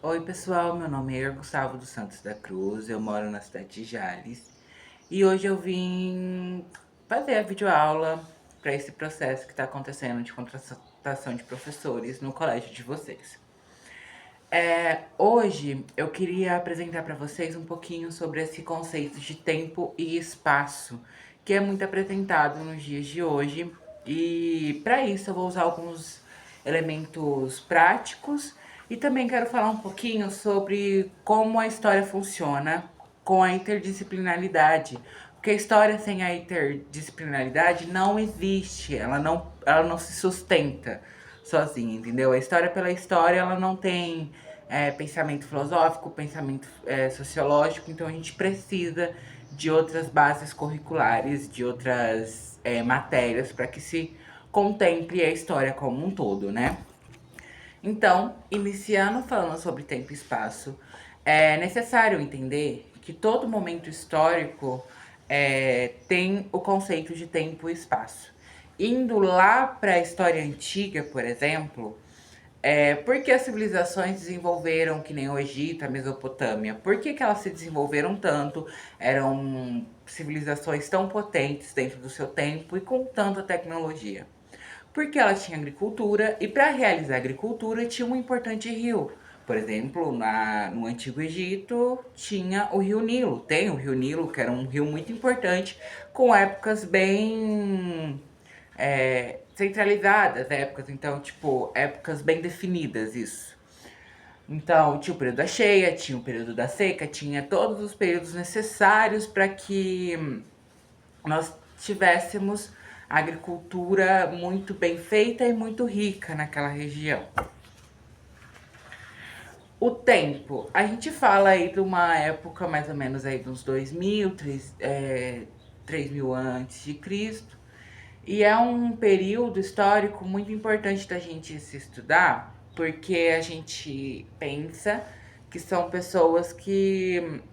Oi pessoal, meu nome é Gustavo dos Santos da Cruz, eu moro na cidade de Jales e hoje eu vim fazer a videoaula para esse processo que está acontecendo de contratação de professores no colégio de vocês. Hoje eu queria apresentar para vocês um pouquinho sobre esse conceito de tempo e espaço, que é muito apresentado nos dias de hoje, e para isso eu vou usar alguns elementos práticos e também quero falar um pouquinho sobre como a história funciona com a interdisciplinaridade. Porque a história sem a interdisciplinaridade não existe, ela não se sustenta sozinha, entendeu? A história pela história, ela não tem pensamento filosófico, pensamento sociológico, então a gente precisa de outras bases curriculares, de outras matérias para que se contemple a história como um todo, né? Então, iniciando falando sobre tempo e espaço, é necessário entender que todo momento histórico tem o conceito de tempo e espaço. Indo lá para a história antiga, por exemplo, por que as civilizações desenvolveram, que nem o Egito, a Mesopotâmia? Por que elas se desenvolveram tanto? Eram civilizações tão potentes dentro do seu tempo e com tanta tecnologia? Porque ela tinha agricultura e para realizar a agricultura tinha um importante rio. Por exemplo, no Antigo Egito tinha o Rio Nilo. Tem o Rio Nilo, que era um rio muito importante, com épocas bem centralizadas, épocas, então, tipo, épocas bem definidas, isso. Então, tinha o período da cheia, tinha o período da seca, tinha todos os períodos necessários para que nós tivéssemos agricultura muito bem feita e muito rica naquela região. O tempo, a gente fala aí de uma época mais ou menos aí dos 2000, 3000 antes de Cristo, e é um período histórico muito importante da gente se estudar, porque a gente pensa que são pessoas que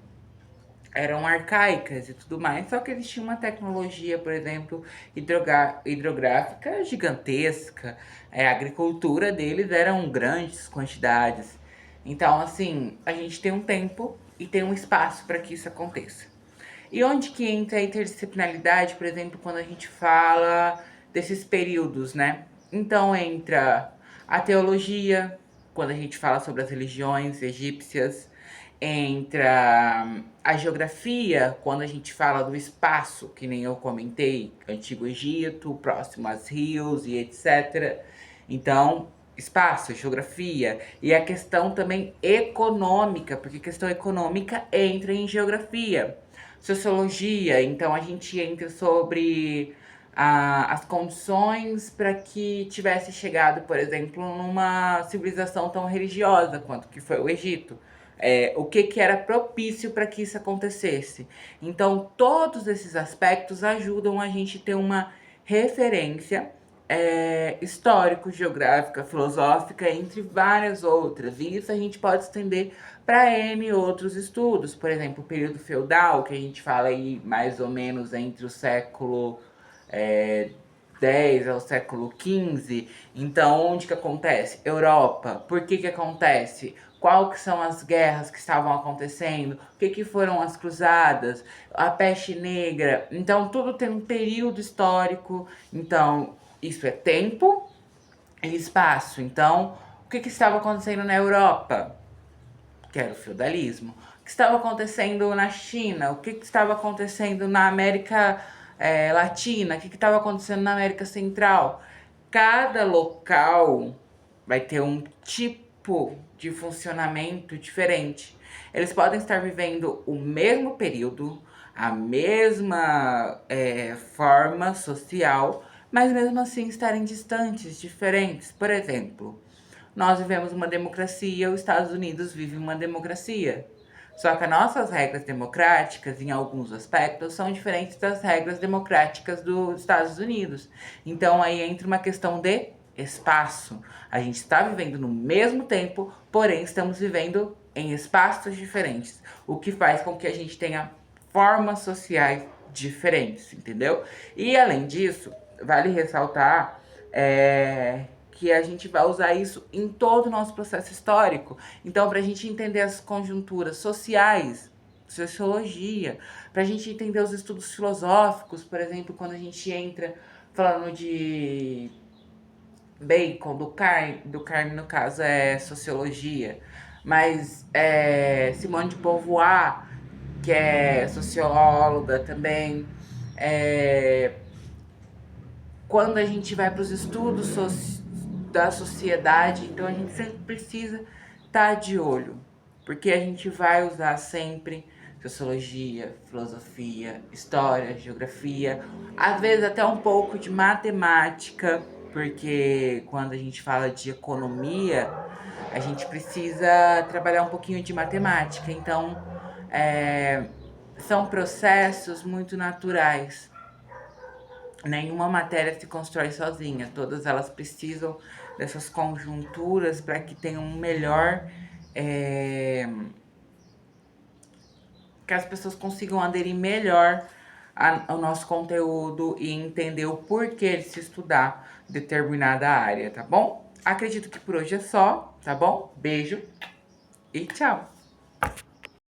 eram arcaicas e tudo mais, só que eles tinham uma tecnologia, por exemplo, hidrográfica gigantesca, a agricultura deles eram grandes quantidades. Então, assim, a gente tem um tempo e tem um espaço para que isso aconteça. E onde que entra a interdisciplinaridade, por exemplo, quando a gente fala desses períodos, né? Então entra a teologia, quando a gente fala sobre as religiões egípcias, entra a geografia, quando a gente fala do espaço, que nem eu comentei, Antigo Egito, próximo às rios e etc. Então, espaço, geografia e a questão também econômica, porque questão econômica entra em geografia. Sociologia, então a gente entra sobre as condições para que tivesse chegado, por exemplo, numa civilização tão religiosa quanto que foi o Egito. O que era propício para que isso acontecesse. Então, todos esses aspectos ajudam a gente ter uma referência histórico, geográfica, filosófica, entre várias outras. E isso a gente pode estender para N outros estudos. Por exemplo, o período feudal, que a gente fala aí mais ou menos entre o século é, 10 ao século 15. Então, onde que acontece? Europa. Por que que acontece? Qual que são as guerras que estavam acontecendo? O que que foram as cruzadas? A peste negra? Então, tudo tem um período histórico. Então, isso é tempo e espaço. Então, o que que estava acontecendo na Europa? Que era o feudalismo. O que estava acontecendo na China? O que que estava acontecendo na América Latina? O que que estava acontecendo na América Central? Cada local vai ter um tipo de funcionamento diferente. Eles podem estar vivendo o mesmo período, a mesma forma social, mas mesmo assim estarem distantes, diferentes. Por exemplo, nós vivemos uma democracia, os Estados Unidos vive uma democracia. Só que as nossas regras democráticas, em alguns aspectos, são diferentes das regras democráticas dos Estados Unidos. Então aí entra uma questão de espaço. A gente está vivendo no mesmo tempo, porém estamos vivendo em espaços diferentes, o que faz com que a gente tenha formas sociais diferentes, entendeu? E além disso, vale ressaltar que a gente vai usar isso em todo o nosso processo histórico. Então, para a gente entender as conjunturas sociais, sociologia, para a gente entender os estudos filosóficos, por exemplo, quando a gente entra falando de Bacon, do Carme no caso é sociologia, mas Simone de Beauvoir, que é socióloga também, é, quando a gente vai para os estudos da sociedade, então a gente sempre precisa estar de olho, porque a gente vai usar sempre sociologia, filosofia, história, geografia, às vezes até um pouco de matemática, porque quando a gente fala de economia, a gente precisa trabalhar um pouquinho de matemática. Então, são processos muito naturais. Nenhuma matéria se constrói sozinha, todas elas precisam dessas conjunturas para que tenham um melhor. Que as pessoas consigam aderir melhor ao nosso conteúdo e entender o porquê de se estudar determinada área, tá bom? Acredito que por hoje é só, tá bom? Beijo e tchau!